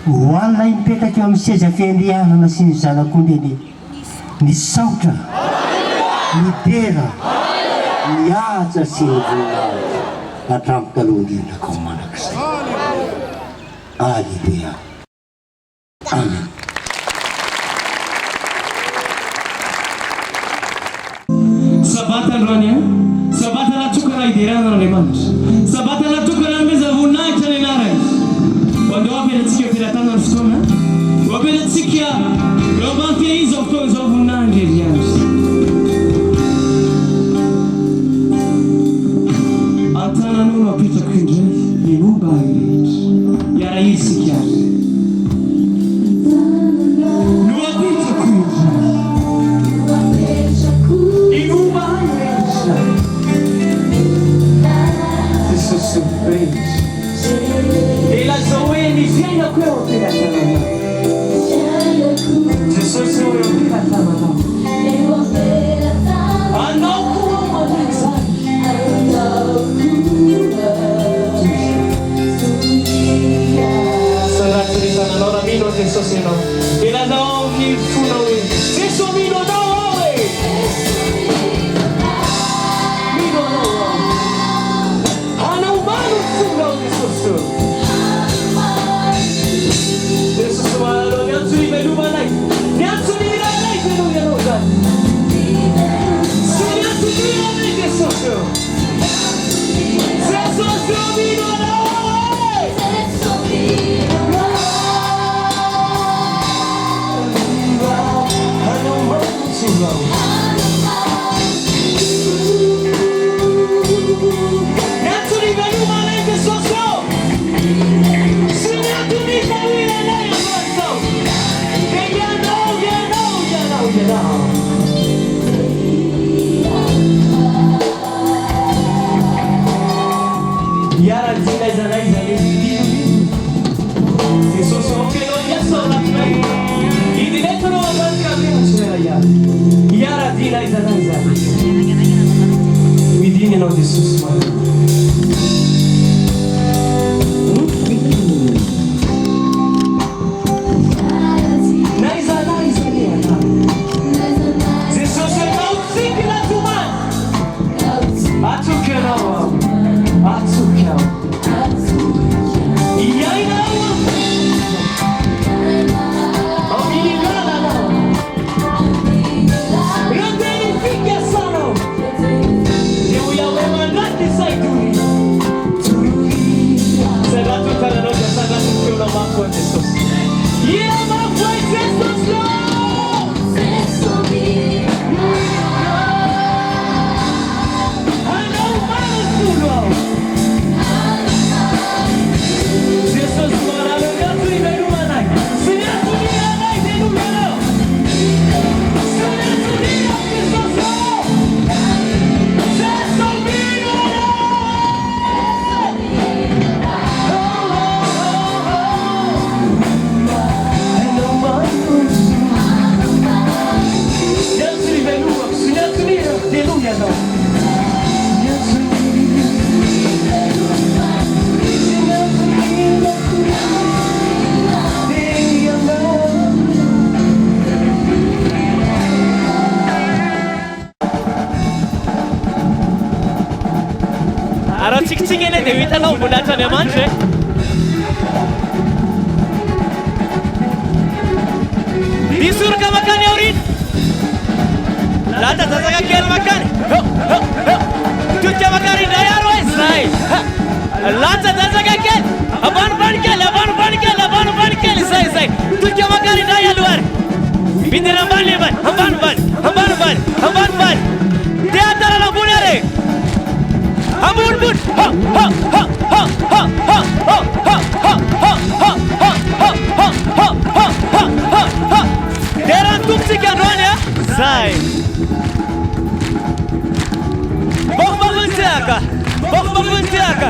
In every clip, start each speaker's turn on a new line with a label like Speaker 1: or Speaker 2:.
Speaker 1: hoanina mipetraka eo amin'ny seza fiandrianana sy ny zanak'ondeny ny saotra ny tera ny aja sy ny voninahitra hatramin'ny talohan-dinako manak'izay. Alleluia. Amen.
Speaker 2: Sabata androany a sabata natokana hiderana n'Andriamanitra, sabata natokana hameza voninahitra ny anarana izy. Ho andeo ampianantsika ampiratana ny fotoana, ho ampianantsika eo ambanty izy ao fotoana izao voninahitra Andriamanitra. Antananao no apetrako indray ny omba rehetra iarahitsika azy.
Speaker 3: Tsingtsingeny dia hitanao voninahitra Andriamanitra disoroka makany aorina latazazaka kely makany totika makany indray aro e zay latazazaka kely ambanimbany kely ambanimbany kely ambanimbany kely zay totika makany indray aloha ary bidina ambany levany ambanimbany ambanimbany ambanimbany dia atarana ambony are ambon bun ha ha ha ha ha ha ha ha ha ha ha deran tumsika androany a zay bokbabuntiaka bokbabuntiaka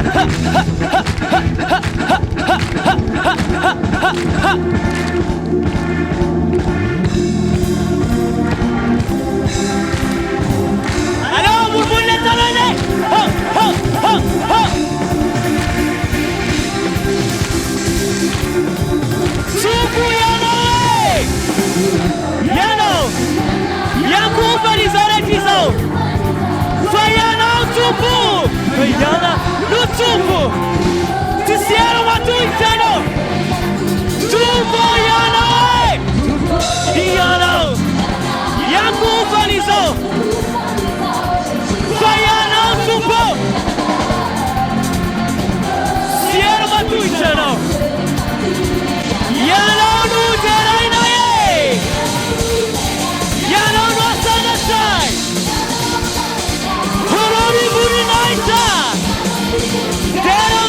Speaker 3: alo burbunle talane ha ha ha ha Lutupo. Tisiero matuitano. Tupo yano. Diano. Yakufanizo. Fayano tupo. Siero matuitano. Yano nuterainaye. Yano no sanasai. Horori buri naita. Dero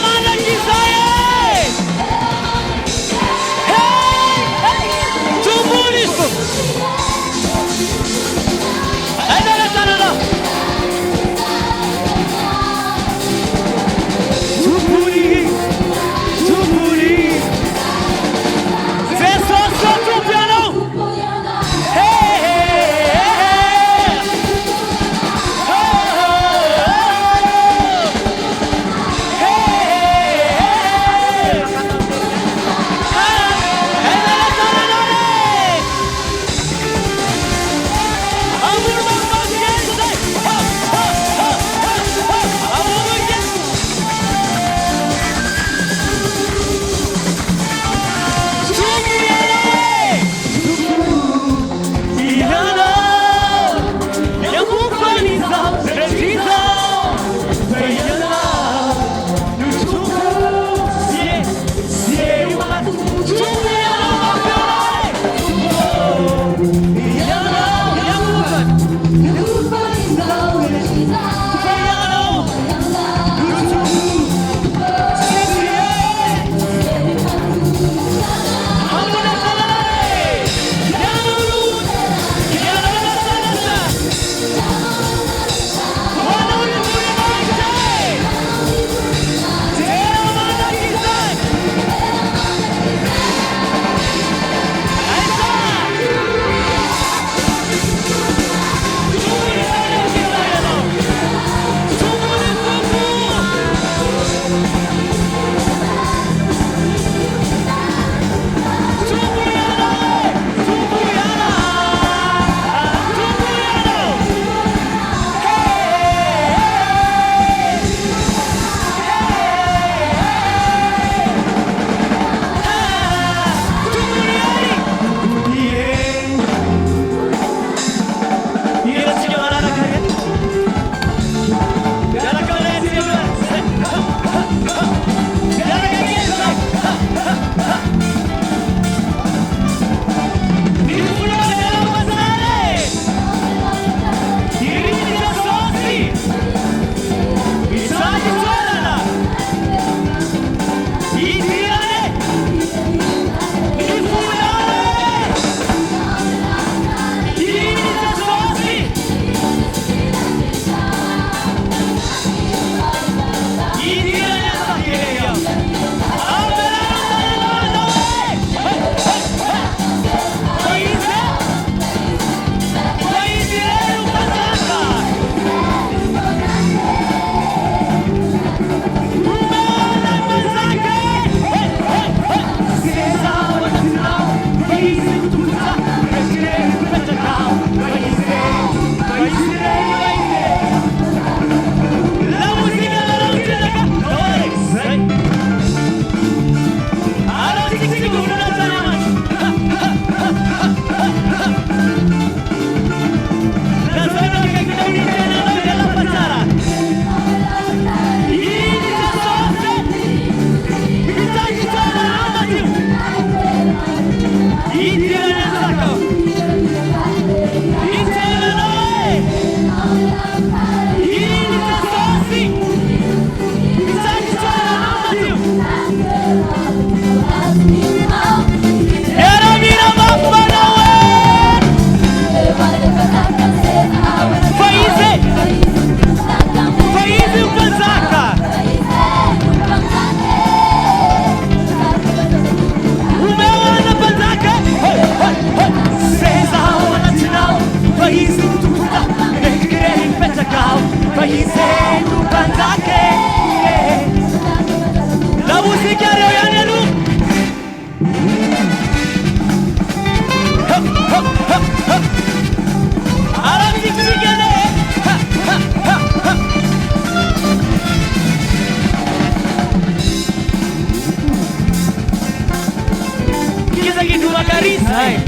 Speaker 3: sai.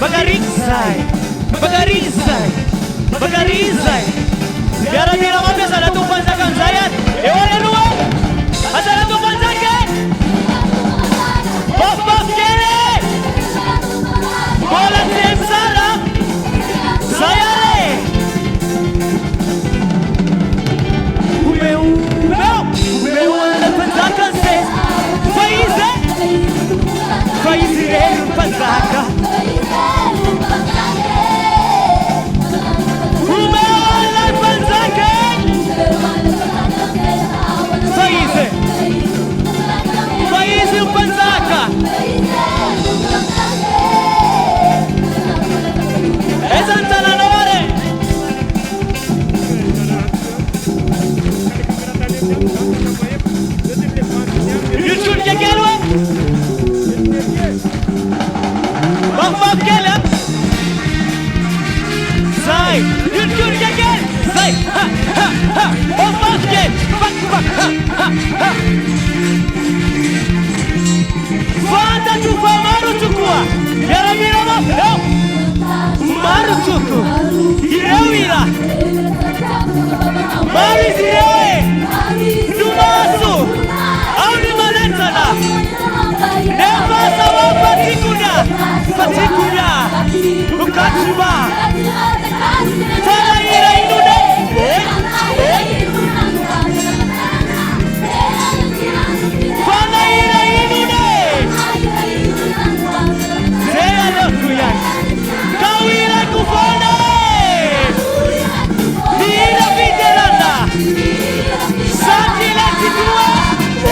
Speaker 3: Bagarizai. Bagarizai. Bagarizai. Biar mira mami sana tu panjakan zayat. Ewale nuwa. Asana tu panjakan. Pop pop kere. Bola tim sara. Sayare. Meu anda panjakan se. Faize. Faize panjaka. Faize o panzaca. Esantana nore. Yutun gelwe. Bak gel. Say, yutun gel. Say, ha ha ha. Bak gel. Bak ha ha. Fanta tu fa maru chukua. Yara mira ma. Maru chuku. Irewira. Mari zirewe. Numasu. Auni manetana. Nefa sawa patikuna. Patikuna. Ukatsuba. Fala ira inude. Fala ira inude. Seya lokuya. Kawira kufana. Mira viteranda. Sati la situa.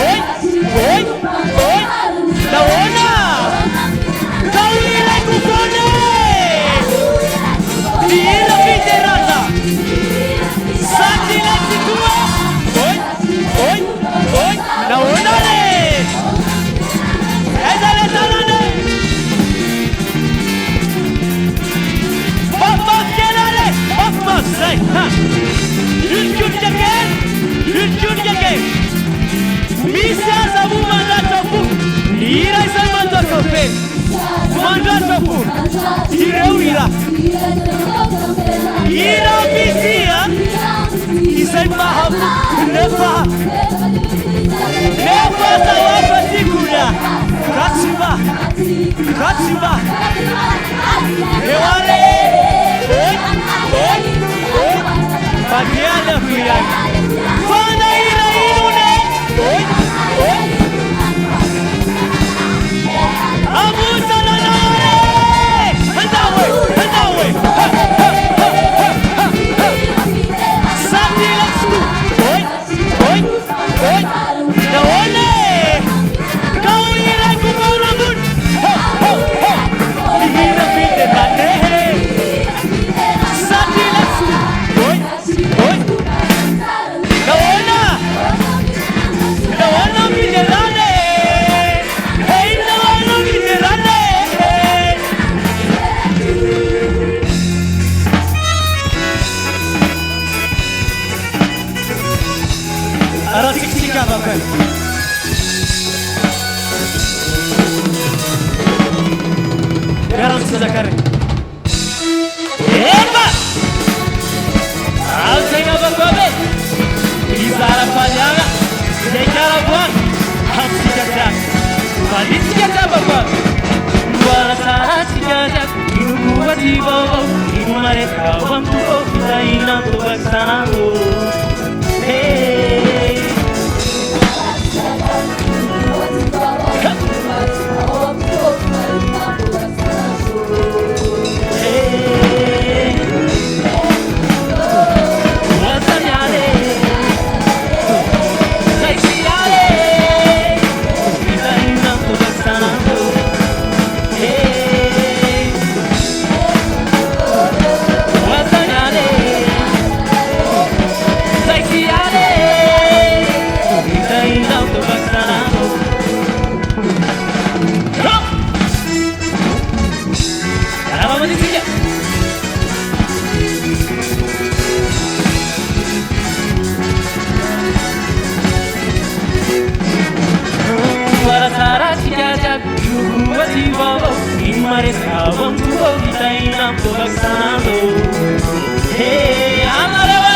Speaker 3: Oi. Naona. Kawira kufana. Mira viteranda. Sati la situa. Oi. Naona le. Ezale talane. Papa kenare. Papa say. Yutun jagen. Misa sabu mandatofu. Ira say mandatofu. Mandatofu. Irewira. Ira bisia. Isay mahabu. Nefa sawa patikuna. Katsiba. Ewale. Oi. Patiala kuya. Fana ira inune. Oi. Abusa na nare. Andawe. Sati laksku. Oi. Naone. Kau ira kumarabun. Ira pite bate. Sati laksku. Oi. Naona minerale. Hey, naona minerale. Ara siksika bapak. Garam sejakar. Eba. Alzheimer bapak. Izara palhaga. Secara buat. Hati jajak. Balik jajak bapak. Wala salah jajak. Ibu buat ibu. Ibu mereka wampu. Kita inam tu baksanamu. Hey.
Speaker 4: Say,
Speaker 3: Marestava um pouco e daí não tô gastando. Hey, amare, vale.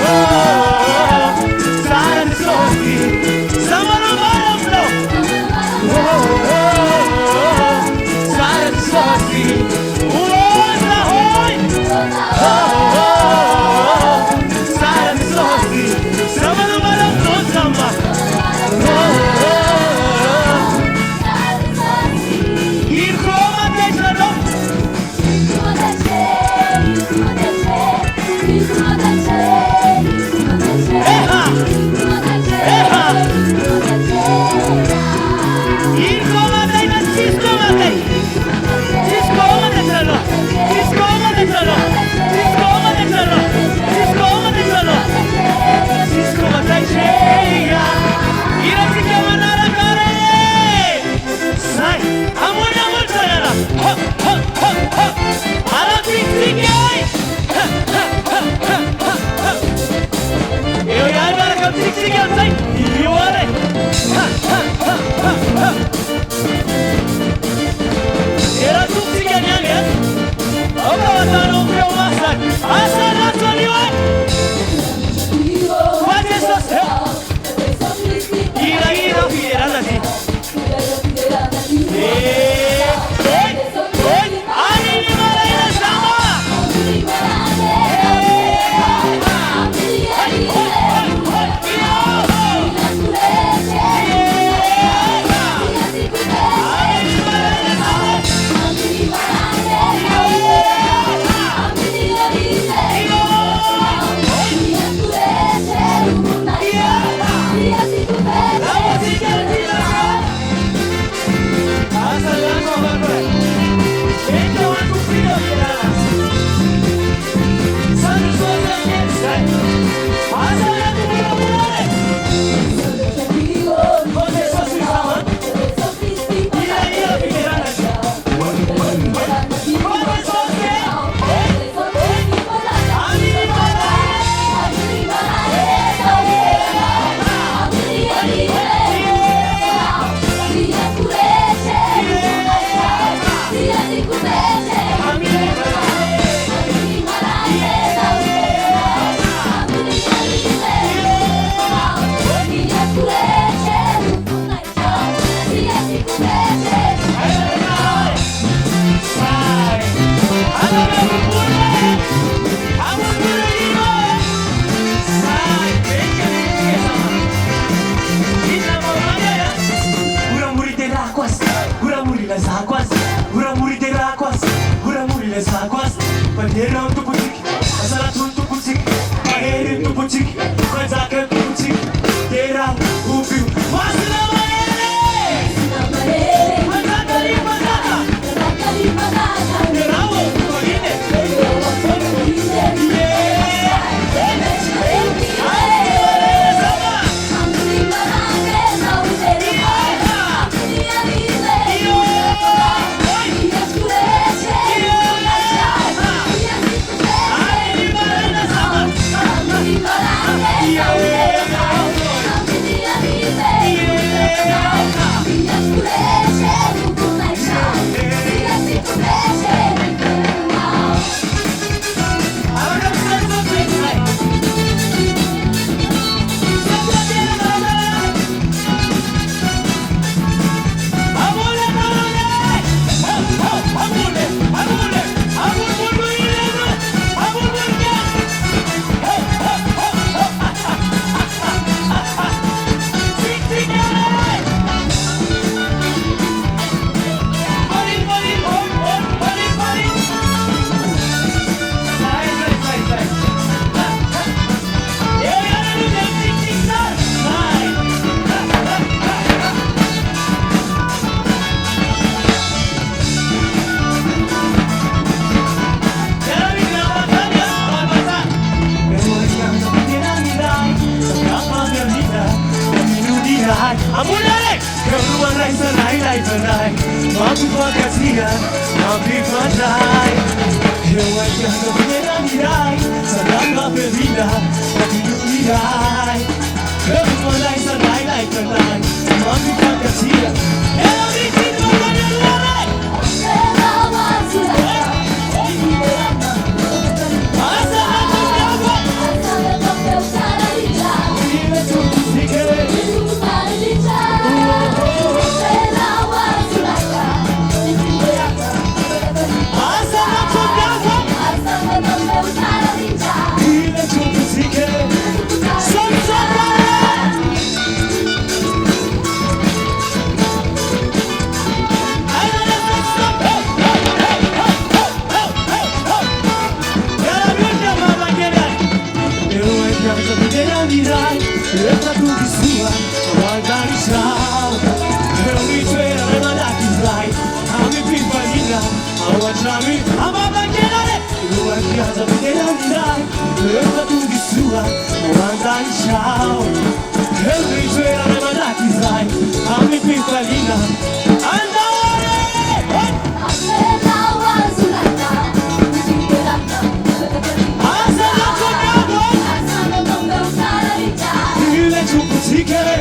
Speaker 2: Oh, Bandera untuk putih, masalah untuk putih, air untuk putih, kerjakan putih, terang upiu, masih lama ini. Mana kali mana? Terang upiu ini. Amulare, keruan rai serai berai, mampu pagasiya, mampu padai. Hewan yang berbeda mirai, sedang berbeda, tapi mirai. Keruan rai serai berai, mampu pagasiya. Hello, this is Luarai. Yeah!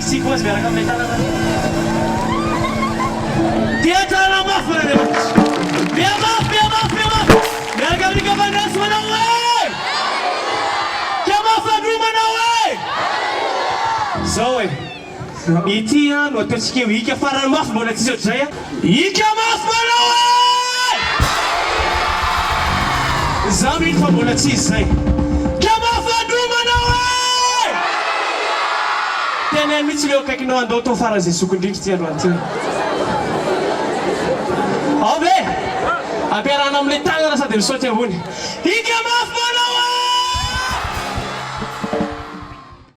Speaker 2: isika azy miaraka amin'ny tanana dia tanana mafy Andriamanitra miamafy miaraka amin'ny kafandrasy manao hoe kamafandro manao hoe zao hoe ity no ataontsika eo hika farany mafy mbola tsisy ohatr'izay hika mafy manao hoe za mihitsy fa mbola tsisy zay kamafandro manao hoe teneny mihitsy leo akaikinao andao tao faran'izay sokondriky ty androany ty ave ampiarahana amin'ilay tagnana sady misaoty ambony hika mafy